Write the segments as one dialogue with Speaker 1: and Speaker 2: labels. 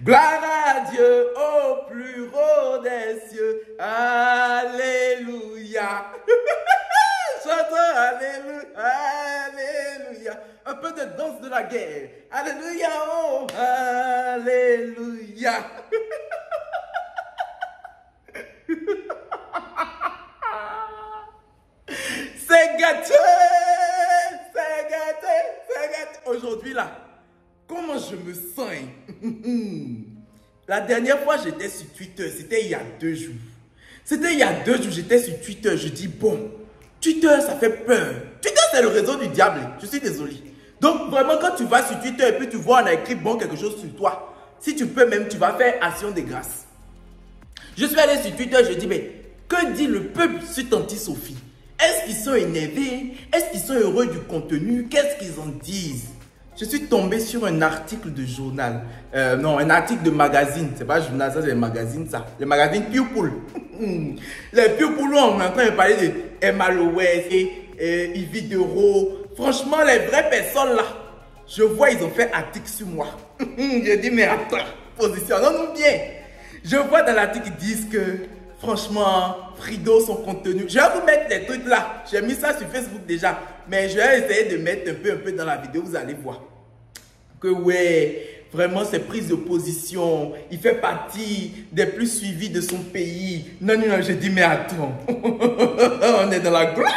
Speaker 1: Gloire à Dieu au plus haut des cieux. Alléluia. Chantons Alléluia. Alléluia. Un peu de danse de la guerre. Alléluia. Oh, Alléluia. C'est gâté. C'est gâté. C'est gâté. Aujourd'hui là, comment je me sens hein? La dernière fois, j'étais sur Twitter. C'était il y a 2 jours. C'était il y a 2 jours, j'étais sur Twitter. Je dis, bon, Twitter, ça fait peur. Twitter, c'est le réseau du diable. Je suis désolé. Donc, vraiment, quand tu vas sur Twitter et puis tu vois, on a écrit bon quelque chose sur toi. Si tu peux même, tu vas faire action de grâce. Je suis allé sur Twitter, je dis, mais que dit le peuple sur Tanti Sophie? Est-ce qu'ils sont énervés? Est-ce qu'ils sont heureux du contenu? Qu'est-ce qu'ils en disent? Je suis tombé sur un article de journal. Non, un article de magazine. C'est pas journal, ça c'est le magazine, ça. Le magazine People. Les People, on est en train de parler de Emma Lowes et Yves Dero. Franchement, les vraies personnes là, je vois, ils ont fait article sur moi. Je dis, mais attends, positionnons-nous bien. Je vois dans l'article, ils disent que, franchement, Frido, son contenu. Je vais vous mettre les trucs là. J'ai mis ça sur Facebook déjà. Mais je vais essayer de mettre un peu dans la vidéo, vous allez voir. Que ouais, vraiment ses prises de position, il fait partie des plus suivis de son pays. Non, je dis mais attends, on est dans la gloire.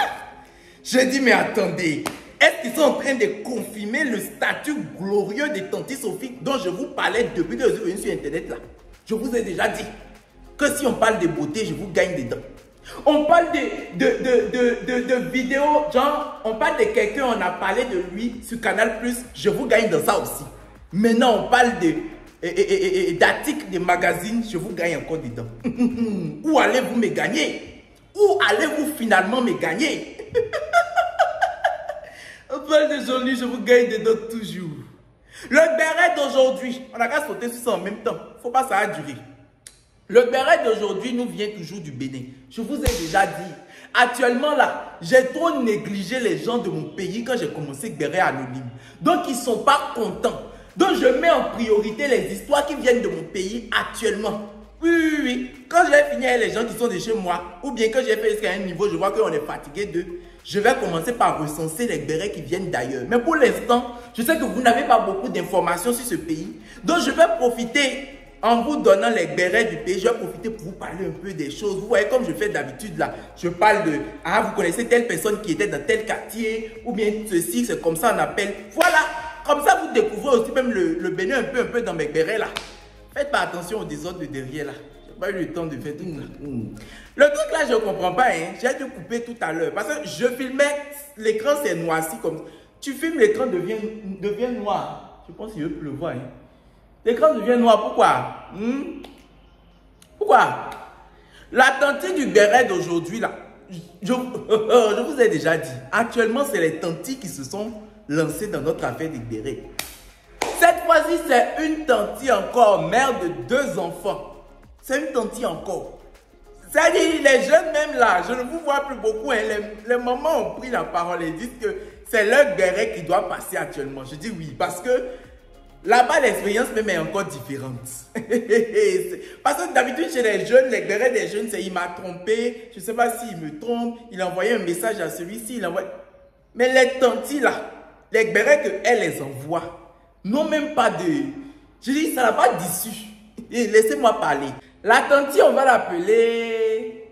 Speaker 1: Je dis mais attendez, est-ce qu'ils sont en train de confirmer le statut glorieux de Tanti Sophie dont je vous parlais depuis que je suis venu sur internet là? Je vous ai déjà dit que si on parle de beauté, je vous gagne dedans. On parle de vidéos, genre, on parle de quelqu'un, on a parlé de lui sur Canal+, je vous gagne dans ça aussi. Maintenant, on parle d'articles de magazines, je vous gagne encore dedans. Où allez-vous me gagner? Où allez-vous finalement me gagner? On parle de joli, je vous gagne dedans toujours. Le béret d'aujourd'hui, on a qu'à sauter sur ça en même temps. Faut pas ça a duré. Le béret d'aujourd'hui nous vient toujours du Bénin. Je vous ai déjà dit. Actuellement là, j'ai trop négligé les gens de mon pays quand j'ai commencé béret anonyme. Donc ils ne sont pas contents. Donc je mets en priorité les histoires qui viennent de mon pays actuellement. Oui. Quand je vais finir avec les gens qui sont de chez moi, ou bien quand j'ai fait jusqu'à un niveau, je vois qu'on est fatigué d'eux, je vais commencer par recenser les bérets qui viennent d'ailleurs. Mais pour l'instant, je sais que vous n'avez pas beaucoup d'informations sur ce pays. Donc je vais profiter. En vous donnant les bérets du pays, je vais profiter pour vous parler un peu des choses. Vous voyez, comme je fais d'habitude là, je parle de, ah, vous connaissez telle personne qui était dans tel quartier, ou bien ceci, c'est comme ça on appelle. Voilà, comme ça vous découvrez aussi même le Bénin un peu dans mes bérets là. Faites pas attention aux désordres de derrière là. J'ai pas eu le temps de faire tout. Le truc là, je ne comprends pas, hein. J'ai dû couper tout à l'heure. Parce que je filmais, l'écran s'est noirci comme ça. Tu filmes, l'écran devient noir. Je pense qu'il veut plus le voir, hein. L'écran devient noir, pourquoi? Pourquoi? La tantie du béret d'aujourd'hui, là, je vous ai déjà dit, actuellement, c'est les tantis qui se sont lancés dans notre affaire des bérets. Cette fois-ci, c'est une tantie encore, mère de 2 enfants. C'est une tantie encore. C'est-à-dire, les jeunes même là, je ne vous vois plus beaucoup, hein, les mamans ont pris la parole et disent que c'est leur béret qui doit passer actuellement. Je dis oui, parce que là-bas, l'expérience même est encore différente. Parce que d'habitude, chez les jeunes, les bérets des jeunes, c'est il m'a trompé. Je ne sais pas s'il me trompe. Il a envoyé un message à celui-ci. Mais les tantis là, les bérets qu'elles les envoient, n'ont même pas de... Je dis, ça n'a pas d'issue. Laissez-moi parler. La tantie, on va l'appeler...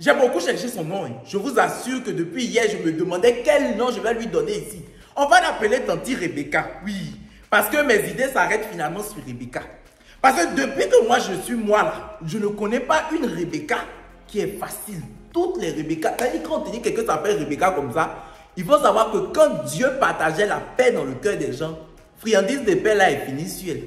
Speaker 1: J'ai beaucoup cherché son nom. Hein. Je vous assure que depuis hier, je me demandais quel nom je vais lui donner ici. On va l'appeler tantie Rebecca. Oui. Parce que mes idées s'arrêtent finalement sur Rebecca. Parce que depuis que moi je suis moi là, je ne connais pas une Rebecca qui est facile. Toutes les Rebecca, c'est-à-dire quand on te dit que quelqu'un s'appelle Rebecca comme ça, il faut savoir que quand Dieu partageait la paix dans le cœur des gens, friandise de paix là est finie sur elle.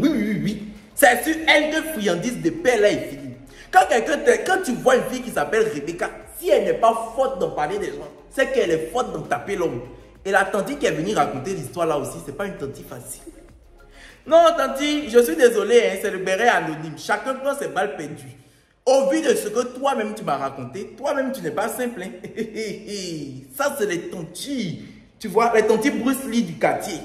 Speaker 1: Oui. C'est sur elle que friandise de paix là est finie. Quand tu vois une fille qui s'appelle Rebecca, si elle n'est pas forte d'en parler des gens, c'est qu'elle est forte d'en taper l'homme. Et la tantie qui est venue raconter l'histoire là aussi, c'est pas une tantie facile. Non, tantie, je suis désolé, hein, c'est le béret anonyme. Chacun prend ses balles perdues. Au vu de ce que toi-même tu m'as raconté, toi-même tu n'es pas simple. Hein. Ça, c'est les tantis. Tu vois, les tantis Bruce Lee du quartier.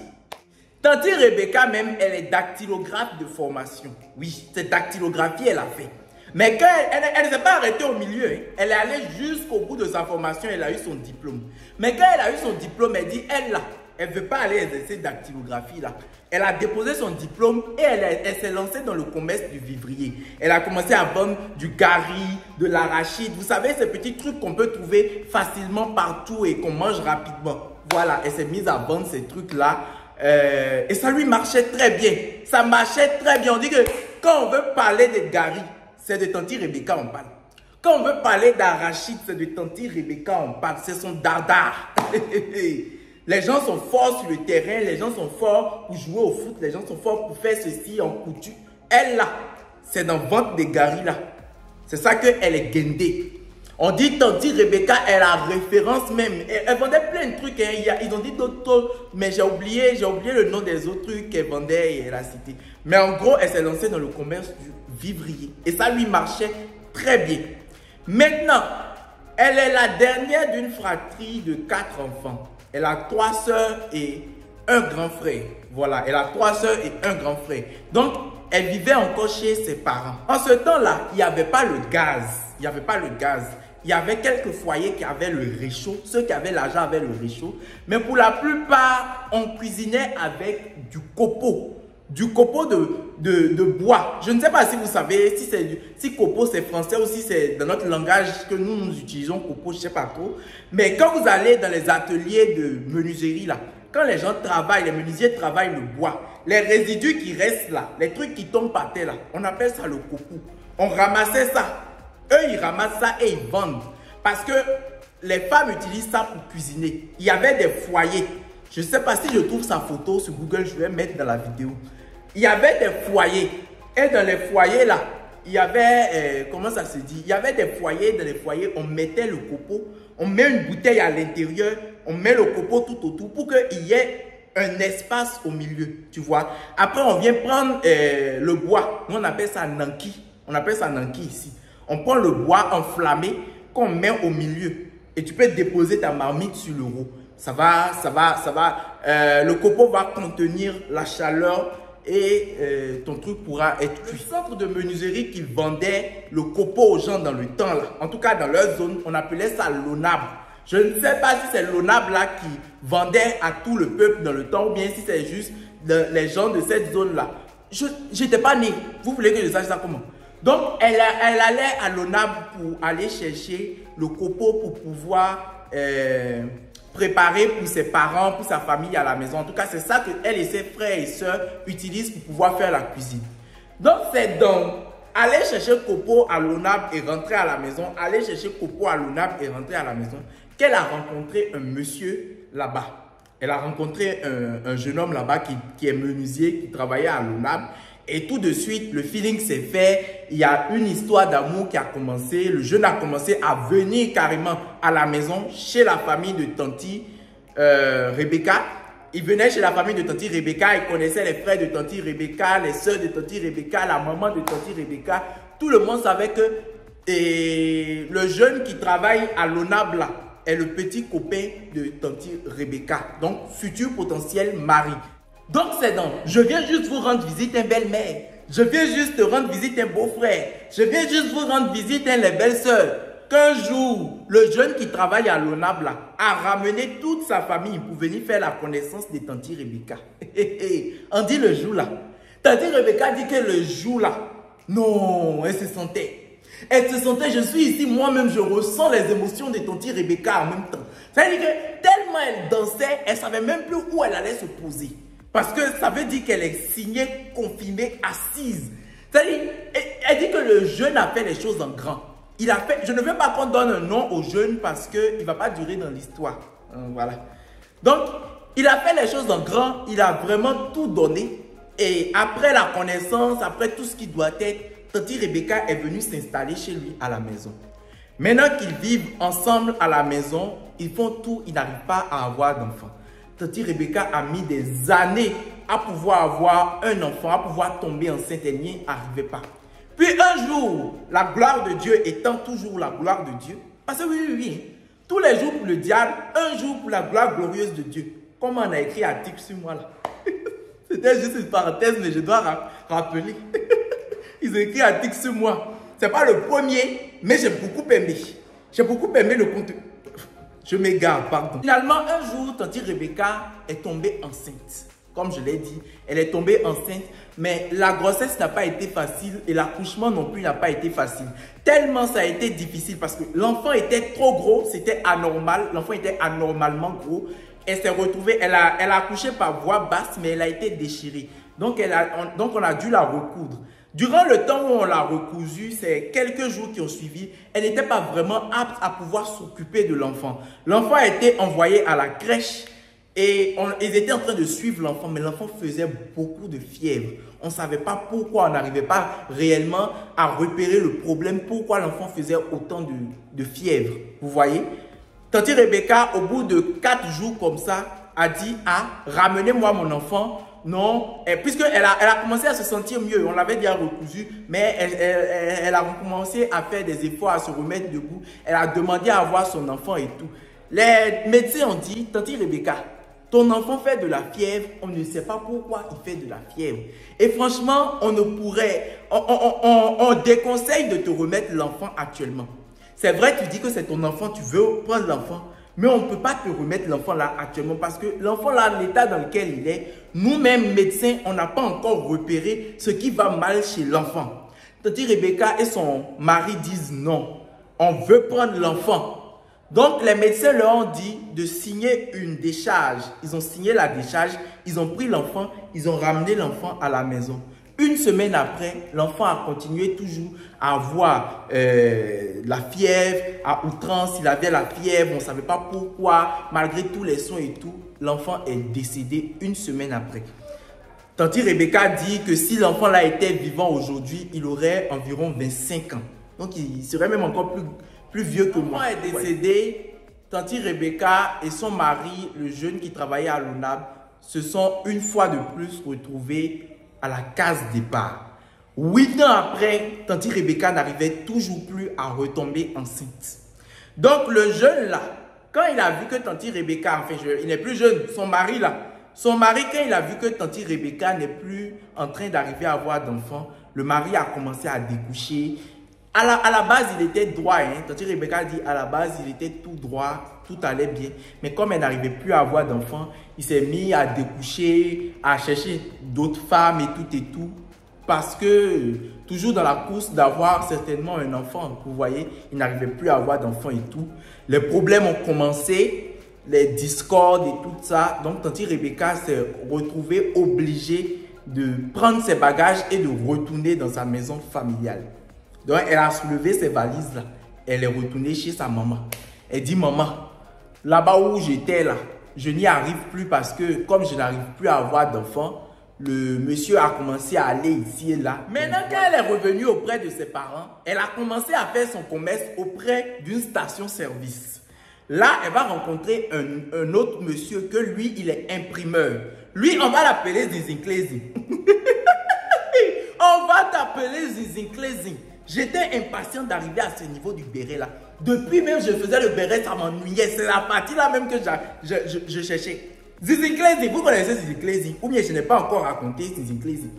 Speaker 1: Tanti Rebecca même, elle est dactylographe de formation. Oui, c'est dactylographie, elle a fait. Mais quand elle ne s'est pas arrêtée au milieu, hein. Elle est allée jusqu'au bout de sa formation, elle a eu son diplôme. Mais quand elle a eu son diplôme, elle dit, elle ne veut pas aller exercer dactylographie là. Elle a déposé son diplôme et elle s'est lancée dans le commerce du vivrier. Elle a commencé à vendre du gari, de l'arachide. Vous savez, ces petits trucs qu'on peut trouver facilement partout et qu'on mange rapidement. Voilà, elle s'est mise à vendre ces trucs-là. Et ça lui marchait très bien. Ça marchait très bien. On dit que quand on veut parler de gari, c'est de Tanti Rebecca on parle. Quand on veut parler d'arachide, c'est de Tanti Rebecca on parle. C'est son dardar. Les gens sont forts sur le terrain, les gens sont forts pour jouer au foot, les gens sont forts pour faire ceci en couture. Elle là, c'est dans vente des garis là. C'est ça qu'elle est guindée. On dit Tanti Rebecca, elle a référence même. Elle vendait plein de trucs. Hein. Ils ont dit d'autres trucs, mais j'ai oublié le nom des autres trucs qu'elle vendait et elle a cité. Mais en gros, elle s'est lancée dans le commerce du vivrier. Et ça lui marchait très bien. Maintenant, elle est la dernière d'une fratrie de 4 enfants. Elle a 3 sœurs et un grand frère. Voilà, elle a 3 sœurs et un grand frère. Donc, elle vivait encore chez ses parents. En ce temps-là, il n'y avait pas le gaz. Il n'y avait pas le gaz. Il y avait quelques foyers qui avaient le réchaud. Ceux qui avaient l'argent avaient le réchaud. Mais pour la plupart, on cuisinait avec du copeau. Du copeau de bois. Je ne sais pas si vous savez si copeau c'est français ou si c'est dans notre langage que nous utilisons copeau, je ne sais pas trop. Mais quand vous allez dans les ateliers de menuiserie là, quand les gens travaillent, les menuisiers travaillent le bois, les résidus qui restent là, les trucs qui tombent par terre là, on appelle ça le copeau. On ramassait ça. Eux, ils ramassent ça et ils vendent. Parce que les femmes utilisent ça pour cuisiner. Il y avait des foyers. Je ne sais pas si je trouve sa photo sur Google, je vais mettre dans la vidéo. Il y avait des foyers. Et dans les foyers là, il y avait, comment ça se dit? Il y avait des foyers. Dans les foyers, on mettait le copeau. On met une bouteille à l'intérieur. On met le copeau tout autour pour qu'il y ait un espace au milieu. Tu vois? Après, on vient prendre le bois. Nous, on appelle ça nanki. On appelle ça nanki ici. On prend le bois enflammé qu'on met au milieu. Et tu peux déposer ta marmite sur le roue. Le copeau va contenir la chaleur et ton truc pourra être cuit. Le centre de menuiserie qui vendait le copeau aux gens dans le temps, là, en tout cas dans leur zone, on appelait ça l'ONAB. Je ne sais pas si c'est l'ONAB là qui vendait à tout le peuple dans le temps ou bien si c'est juste les gens de cette zone-là. Je n'étais pas né. Vous voulez que je sache ça comment? Donc, elle allait à l'ONAB pour aller chercher le copeau pour pouvoir préparer pour ses parents, pour sa famille à la maison. En tout cas, c'est ça qu'elle et ses frères et sœurs utilisent pour pouvoir faire la cuisine. Donc, c'est donc aller chercher copeau à l'ONAB et rentrer à la maison, aller chercher copeau à l'ONAB et rentrer à la maison, qu'elle a rencontré un monsieur là-bas. Elle a rencontré un jeune homme là-bas qui est menuisier, qui travaillait à l'ONAB. Et tout de suite, le feeling s'est fait. Il y a une histoire d'amour qui a commencé. Le jeune a commencé à venir carrément à la maison, chez la famille de Tanti Rebecca. Il venait chez la famille de Tanti Rebecca. Il connaissait les frères de Tanti Rebecca, les soeurs de Tanti Rebecca, la maman de Tanti Rebecca. Tout le monde savait que le jeune qui travaille à l'ONAB là est le petit copain de Tanti Rebecca. Donc, futur potentiel mari. Donc, c'est donc, je viens juste vous rendre visite, un belle-mère. Je viens juste te rendre visite, un beau-frère. Je viens juste vous rendre visite, les belles-sœurs. Qu'un jour, le jeune qui travaille à l'ONAB là, a ramené toute sa famille pour venir faire la connaissance de Tanti Rebecca. On dit le jour là. Tanti Rebecca dit que le jour là, non, elle se sentait. Elle se sentait, je suis ici, moi-même, je ressens les émotions de Tanti Rebecca en même temps. Ça veut dire que tellement elle dansait, elle ne savait même plus où elle allait se poser. Parce que ça veut dire qu'elle est signée, confirmée, assise. C'est-à-dire, elle dit que le jeune a fait les choses en grand. Il a fait, je ne veux pas qu'on donne un nom au jeune parce qu'il ne va pas durer dans l'histoire. Voilà. Donc, il a fait les choses en grand, il a vraiment tout donné. Et après la connaissance, après tout ce qui doit être, Tanti Rebecca est venue s'installer chez lui à la maison. Maintenant qu'ils vivent ensemble à la maison, ils font tout, ils n'arrivent pas à avoir d'enfants. Tanti Rebecca a mis des années à pouvoir avoir un enfant, à pouvoir tomber enceinte, elle n'y arrivait pas. Puis un jour, la gloire de Dieu étant toujours la gloire de Dieu, parce que oui, tous les jours pour le diable, un jour pour la gloire glorieuse de Dieu. Comment on a écrit article sur moi là? C'était juste une parenthèse, mais je dois rappeler. Ils ont écrit un article sur moi. C'est pas le premier, mais j'ai beaucoup aimé. J'ai beaucoup aimé le contenu. Je m'égare, pardon. Finalement, un jour, Tanti Rebecca est tombée enceinte. Comme je l'ai dit, elle est tombée enceinte, mais la grossesse n'a pas été facile et l'accouchement non plus n'a pas été facile. Tellement ça a été difficile parce que l'enfant était trop gros, c'était anormal. L'enfant était anormalement gros. Elle s'est retrouvée, elle a accouché par voie basse, mais elle a été déchirée. Donc on a dû la recoudre. Durant le temps où on l'a recousue, c'est quelques jours qui ont suivi, elle n'était pas vraiment apte à pouvoir s'occuper de l'enfant. L'enfant a été envoyé à la crèche et ils étaient en train de suivre l'enfant, mais l'enfant faisait beaucoup de fièvre. On ne savait pas pourquoi, on n'arrivait pas réellement à repérer le problème, pourquoi l'enfant faisait autant de fièvre. Vous voyez? Tanti Rebecca, au bout de 4 jours comme ça, a dit « Ah, ramenez-moi mon enfant ». Non, puisqu'elle a commencé à se sentir mieux, on l'avait déjà recousu, mais elle a commencé à faire des efforts, à se remettre debout. Elle a demandé à voir son enfant et tout. Les médecins ont dit, Tanti Rebecca, ton enfant fait de la fièvre, on ne sait pas pourquoi il fait de la fièvre. Et franchement, on déconseille de te remettre l'enfant actuellement. C'est vrai, tu dis que c'est ton enfant, tu veux prendre l'enfant. Mais on ne peut pas te remettre l'enfant là actuellement parce que l'enfant là, l'état dans lequel il est, nous-mêmes médecins, on n'a pas encore repéré ce qui va mal chez l'enfant. Tanti Rebecca et son mari disent non, on veut prendre l'enfant. Donc les médecins leur ont dit de signer une décharge. Ils ont signé la décharge, ils ont pris l'enfant, ils ont ramené l'enfant à la maison. Une semaine après, l'enfant a continué toujours à avoir la fièvre, à outrance. Il avait la fièvre, on ne savait pas pourquoi. Malgré tous les soins et tout, l'enfant est décédé une semaine après. Tanti Rebecca dit que si l'enfant là était vivant aujourd'hui, il aurait environ 25 ans. Donc, il serait même encore plus vieux que moi. L'enfant est décédé. Tanti Rebecca et son mari, le jeune qui travaillait à l'ONAB, se sont une fois de plus retrouvés à la case départ. 8 ans après, Tanti Rebecca n'arrivait toujours plus à retomber enceinte. Donc le jeune là, quand il a vu que Tanti Rebecca, enfin il n'est plus jeune, son mari là, quand il a vu que Tanti Rebecca n'est plus en train d'arriver à avoir d'enfants, le mari a commencé à découcher. À la base, il était droit. Tanti Rebecca dit à la base, il était tout droit, tout allait bien. Mais comme elle n'arrivait plus à avoir d'enfants, il s'est mis à découcher, à chercher d'autres femmes et tout. Parce que, toujours dans la course d'avoir certainement un enfant, vous voyez, il n'arrivait plus à avoir d'enfants et tout. Les problèmes ont commencé, les discordes et tout ça. Donc, Tanti Rebecca s'est retrouvée obligée de prendre ses bagages et de retourner dans sa maison familiale. Donc, elle a soulevé ses valises là. Elle est retournée chez sa maman. Elle dit, maman, là-bas où j'étais là, je n'y arrive plus parce que comme je n'arrive plus à avoir d'enfants, le monsieur a commencé à aller ici et là. Maintenant, quand elle est revenue auprès de ses parents, elle a commencé à faire son commerce auprès d'une station-service. Là, elle va rencontrer un autre monsieur que lui, il est imprimeur. Lui, on va l'appeler Zizinklezi. On va t'appeler Zizinklezi. J'étais impatient d'arriver à ce niveau du béret là. Depuis même je faisais le béret, ça m'ennuyait. C'est la partie là même que je cherchais. Zizinklezi, vous connaissez Zizinklezi? Ou bien je n'ai pas encore raconté Zizinklezi.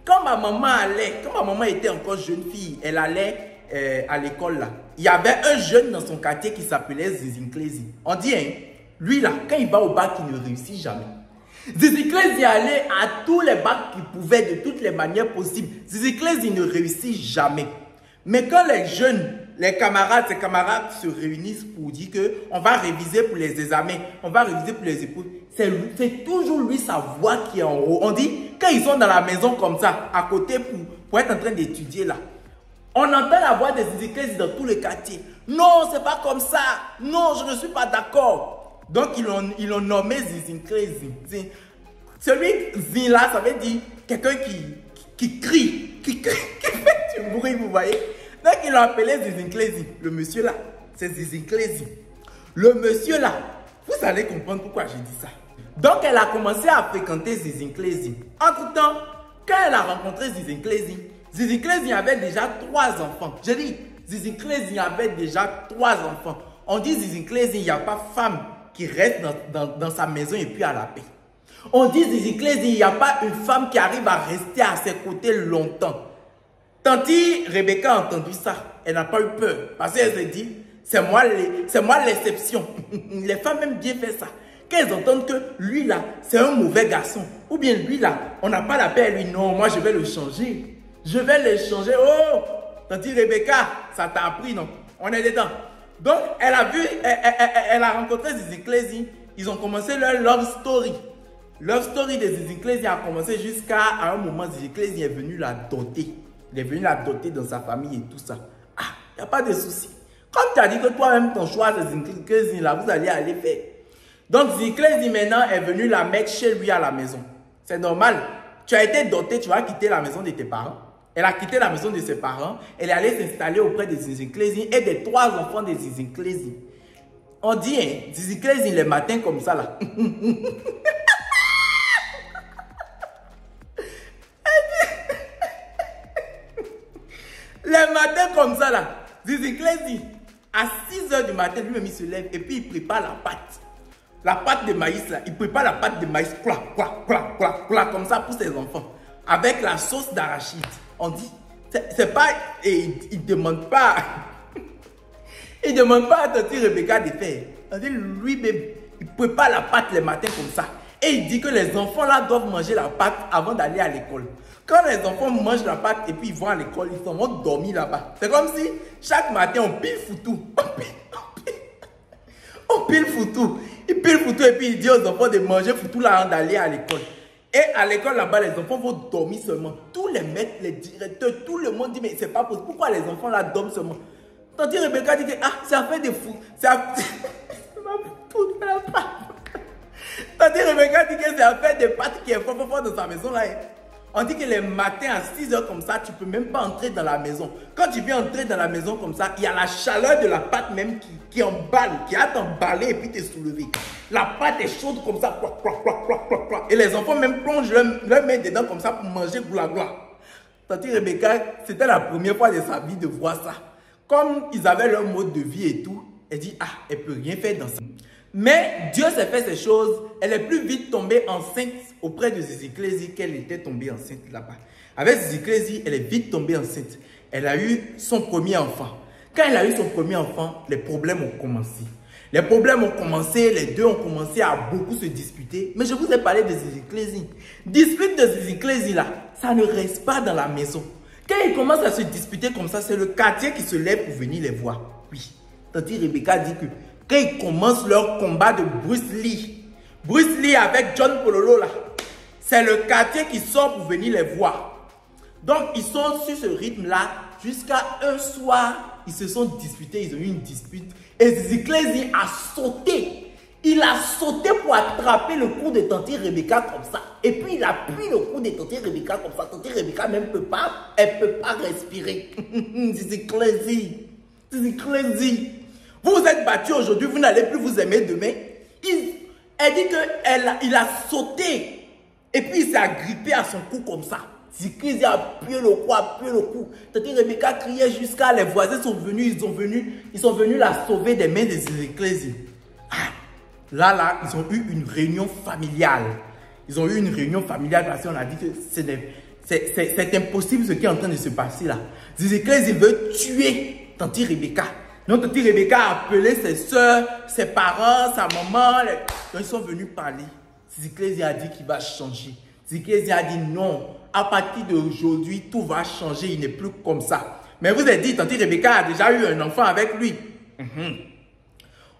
Speaker 1: Quand ma maman était encore jeune fille, elle allait à l'école là. Il y avait un jeune dans son quartier qui s'appelait Zizinklezi. On dit, hein, lui là, quand il va au bac, il ne réussit jamais. Zizinklezi allait à tous les bacs qu'il pouvait de toutes les manières possibles. Zizinklezi ne réussit jamais. Mais quand les jeunes, ses camarades se réunissent pour dire qu'on va réviser pour les examens, on va réviser pour les épreuves, c'est toujours lui sa voix qui est en haut. On dit, quand ils sont dans la maison comme ça, à côté pour être en train d'étudier là, on entend la voix des Zizinklezi dans tous les quartiers. Non, c'est pas comme ça. Non, je ne suis pas d'accord. Donc, ils l'ont nommé Zizinklezi. Celui Zin là, ça veut dire quelqu'un qui crie, qui fait du bruit, vous voyez. Donc, ils l'ont appelé Zizinklezi. Le monsieur là, c'est Zizinklezi. Le monsieur là, vous allez comprendre pourquoi j'ai dit ça. Donc, elle a commencé à fréquenter Zizinklezi. Entre-temps, quand elle a rencontré Zizinklezi, Zizinklezi avait déjà 3 enfants. Je dis, Zizinklezi avait déjà 3 enfants. On dit Zizinklezi, il n'y a pas femme qui reste dans sa maison et puis à la paix. On dit Zizi Clézi, il n'y a pas une femme qui arrive à rester à ses côtés longtemps. Tanti Rebecca a entendu ça. Elle n'a pas eu peur. Parce qu'elle s'est dit, c'est moi l'exception. Les femmes aiment bien faire ça. Quand elles entendent que lui là, c'est un mauvais garçon. Ou bien lui là, on n'a pas la paix à lui. Non, moi je vais le changer. Je vais le changer. Oh, Tanti Rebecca, ça t'a appris, non? On est dedans. Donc, elle a vu, elle a rencontré Zizi Clézi. Ils ont commencé leur love story. Love story de Zizi Clézi a commencé jusqu'à un moment, Zizi Clézi est venu la doter. Il est venu la doter dans sa famille et tout ça. Ah, il n'y a pas de souci. Comme tu as dit que toi-même, ton choix de Zizi Clézi, là, vous allez aller faire. Donc, Zizi Clézi, maintenant, est venu la mettre chez lui à la maison. C'est normal. Tu as été doté, tu vas quitter la maison de tes parents. Elle a quitté la maison de ses parents. Elle est allée s'installer auprès de Zizi Clézi et des 3 enfants de Zizi Clézi. On dit, hein, Zizi Clézi, les matins comme ça, là. Les matins comme ça, là. Zizi Clézi, à 6 h du matin, lui-même, il se lève et puis il prépare la pâte. La pâte de maïs, là. Il prépare la pâte de maïs, comme ça pour ses enfants. Avec la sauce d'arachide. On dit, c'est pas, et il ne demande pas, il ne demande pas à Tanti Rebecca de faire. On dit, lui-même, il prépare la pâte les matins comme ça. Et il dit que les enfants là doivent manger la pâte avant d'aller à l'école. Quand les enfants mangent la pâte et puis ils vont à l'école, ils s'en vont dormir là-bas. C'est comme si chaque matin on pile foutou. On pile foutou. Il pile foutou et puis il dit aux enfants de manger foutou là avant d'aller à l'école. Et à l'école là-bas, les enfants vont dormir seulement. Tous les maîtres, les directeurs, tout le monde dit mais c'est pas possible. Pourquoi les enfants là dorment seulement? Tanti Rebecca dit que ah, c'est à faire des fous. C'est à Tanti Rebecca dit que c'est à faire des pâtes qui est fort dans sa maison là. On dit que les matins à 6 h comme ça, tu ne peux même pas entrer dans la maison. Quand tu viens entrer dans la maison comme ça, il y a la chaleur de la pâte même qui emballe, qui a t'emballer et puis te soulever. La pâte est chaude comme ça. Et les enfants même plongent leur main dedans comme ça pour manger gloire. Tanti Rebecca, c'était la première fois de sa vie de voir ça. Comme ils avaient leur mode de vie et tout, elle dit, ah, elle ne peut rien faire dans ça. Mais Dieu s'est fait ces choses. Elle est plus vite tombée enceinte auprès de Zizi Clézi qu'elle était tombée enceinte là-bas. Avec Zizi Clézi, elle est vite tombée enceinte. Elle a eu son premier enfant. Quand elle a eu son premier enfant, les problèmes ont commencé. Les problèmes ont commencé, les deux ont commencé à beaucoup se disputer. Mais je vous ai parlé de Zizi Clézi. Dispute de Zizi Clézi là, ça ne reste pas dans la maison. Quand ils commencent à se disputer comme ça, c'est le quartier qui se lève pour venir les voir. Oui, Tanti Rebecca dit que quand ils commencent leur combat de Bruce Lee avec John Pololo là, c'est le quartier qui sort pour venir les voir. Donc ils sont sur ce rythme là jusqu'à un soir, ils se sont disputés, ils ont eu une dispute et Zizi Clézi a sauté. Il a sauté pour attraper le cou de Tanti Rebecca comme ça. Et puis il a pris le cou de Tanti Rebecca comme ça. Tanti Rebecca même elle peut pas respirer. Zizi Clézi, Zizi Clézi. Vous vous êtes battu aujourd'hui, vous n'allez plus vous aimer demain. Elle dit qu'il a sauté. Et puis il s'est agrippé à son cou comme ça. Zizi Clézi a appuyé le cou, Tanti Rebecca criait jusqu'à les voisins sont venus, ils sont venus la sauver des mains de Zizi Clézi. Là, ils ont eu une réunion familiale. Ils ont eu une réunion familiale parce qu'on a dit que c'est impossible ce qui est en train de se passer là. Zizi Clézi veut tuer Tanti Rebecca. Donc Tanti Rebecca a appelé ses soeurs, ses parents, sa maman. Donc ils sont venus parler. Zizi Clézi a dit qu'il va changer. Zizi Clézi a dit non. À partir d'aujourd'hui, tout va changer. Il n'est plus comme ça. Mais vous avez dit, Tanti Rebecca a déjà eu un enfant avec lui.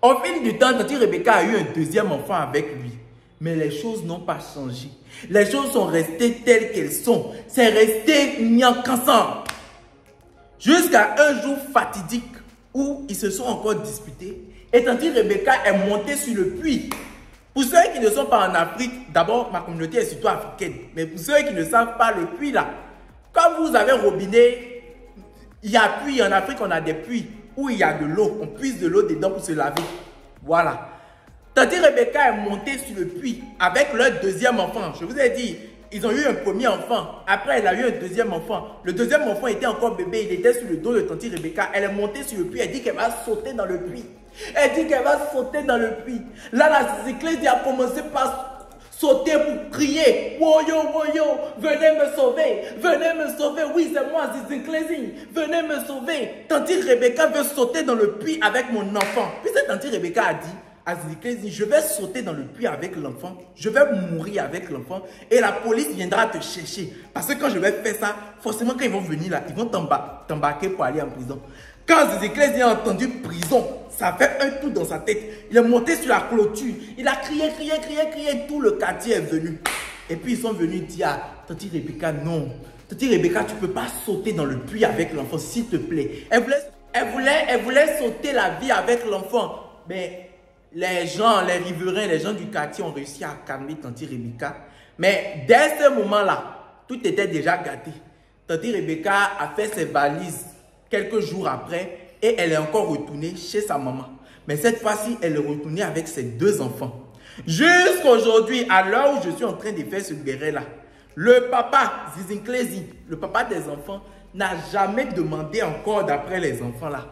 Speaker 1: Au fil du temps, Tanti Rebecca a eu un deuxième enfant avec lui. Mais les choses n'ont pas changé. Les choses sont restées telles qu'elles sont. C'est resté nyankassant. Jusqu'à un jour fatidique où ils se sont encore disputés. Et Tanti Rebecca est montée sur le puits. Pour ceux qui ne sont pas en Afrique, d'abord ma communauté est surtout africaine. Mais pour ceux qui ne savent pas le puits là, quand vous avez robinet, il y a puits. En Afrique, on a des puits où il y a de l'eau, on puise de l'eau dedans pour se laver. Voilà. Tanti Rebecca est montée sur le puits avec leur deuxième enfant. Je vous ai dit, ils ont eu un premier enfant. Après, elle a eu un deuxième enfant. Le deuxième enfant était encore bébé. Il était sur le dos de Tanti Rebecca. Elle est montée sur le puits. Elle dit qu'elle va sauter dans le puits. Elle dit qu'elle va sauter dans le puits. Là, la Zizi Clézi a commencé par sauter pour crier. Woyo, woyo, venez me sauver, oui c'est moi, Zizi Clézine, venez me sauver. Tanti Rebecca veut sauter dans le puits avec mon enfant. Puis cette Tanti Rebecca a dit à Zizi Clézine, je vais sauter dans le puits avec l'enfant, je vais mourir avec l'enfant et la police viendra te chercher. Parce que quand je vais faire ça, forcément quand ils vont venir là, ils vont t'embarquer pour aller en prison. Quand Zizi Clézine a entendu prison, ça fait un tout dans sa tête. Il est monté sur la clôture. Il a crié. Tout le quartier est venu. Et puis ils sont venus dire à Tanti Rebecca, non. Tanti Rebecca, tu ne peux pas sauter dans le puits avec l'enfant, s'il te plaît. Elle voulait sauter la vie avec l'enfant. Mais les gens, les riverains, les gens du quartier ont réussi à calmer Tanti Rebecca. Mais dès ce moment-là, tout était déjà gâté. Tanti Rebecca a fait ses valises quelques jours après et elle est encore retournée chez sa maman. Mais cette fois-ci, elle est retournée avec ses 2 enfants. Jusqu'à aujourd'hui, à l'heure où je suis en train de faire ce béret-là, le papa, Zizi Clézine, le papa des enfants, n'a jamais demandé encore d'après les enfants là.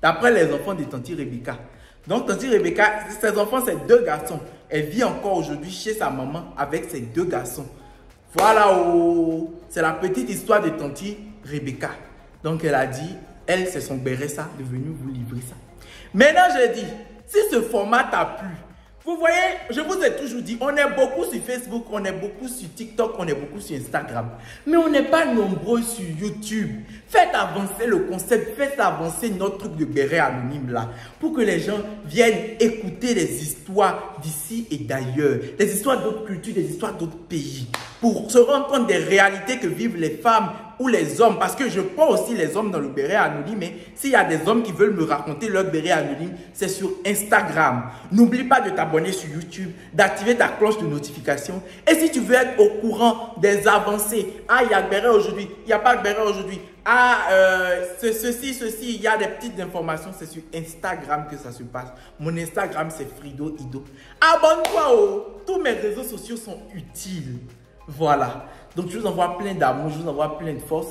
Speaker 1: D'après les enfants de Tanti Rebecca. Donc Tanti Rebecca, ses enfants, c'est 2 garçons. Elle vit encore aujourd'hui chez sa maman avec ses 2 garçons. Voilà, oh, c'est la petite histoire de Tanti Rebecca. Donc elle a dit, elle, c'est son béret ça, de venir vous livrer ça. Maintenant, je dis, si ce format t'a plu, vous voyez, je vous ai toujours dit, on est beaucoup sur Facebook, on est beaucoup sur TikTok, on est beaucoup sur Instagram. Mais on n'est pas nombreux sur YouTube. Faites avancer le concept, faites avancer notre truc de béret anonyme là. Pour que les gens viennent écouter les histoires d'ici et d'ailleurs. Les histoires d'autres cultures, des histoires d'autres pays. Pour se rendre compte des réalités que vivent les femmes ou les hommes. Parce que je prends aussi les hommes dans le béret anonyme. Mais s'il y a des hommes qui veulent me raconter leur béret anonyme, c'est sur Instagram. N'oublie pas de t'abonner sur YouTube, d'activer ta cloche de notification. Et si tu veux être au courant des avancées, ah, il y a le béret aujourd'hui, il n'y a pas le béret aujourd'hui. Ah, ceci, il y a des petites informations, c'est sur Instagram que ça se passe. Mon Instagram, c'est Frido Ido. Abonne-toi, oh. Tous mes réseaux sociaux sont utiles. Voilà. Donc, je vous envoie plein d'amour, je vous envoie plein de force.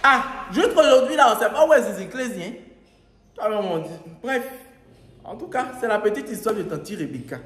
Speaker 1: Ah, juste aujourd'hui, là, on ne sait pas où est Zizi Clézine. Bref, en tout cas, c'est la petite histoire de Tanti Rebecca.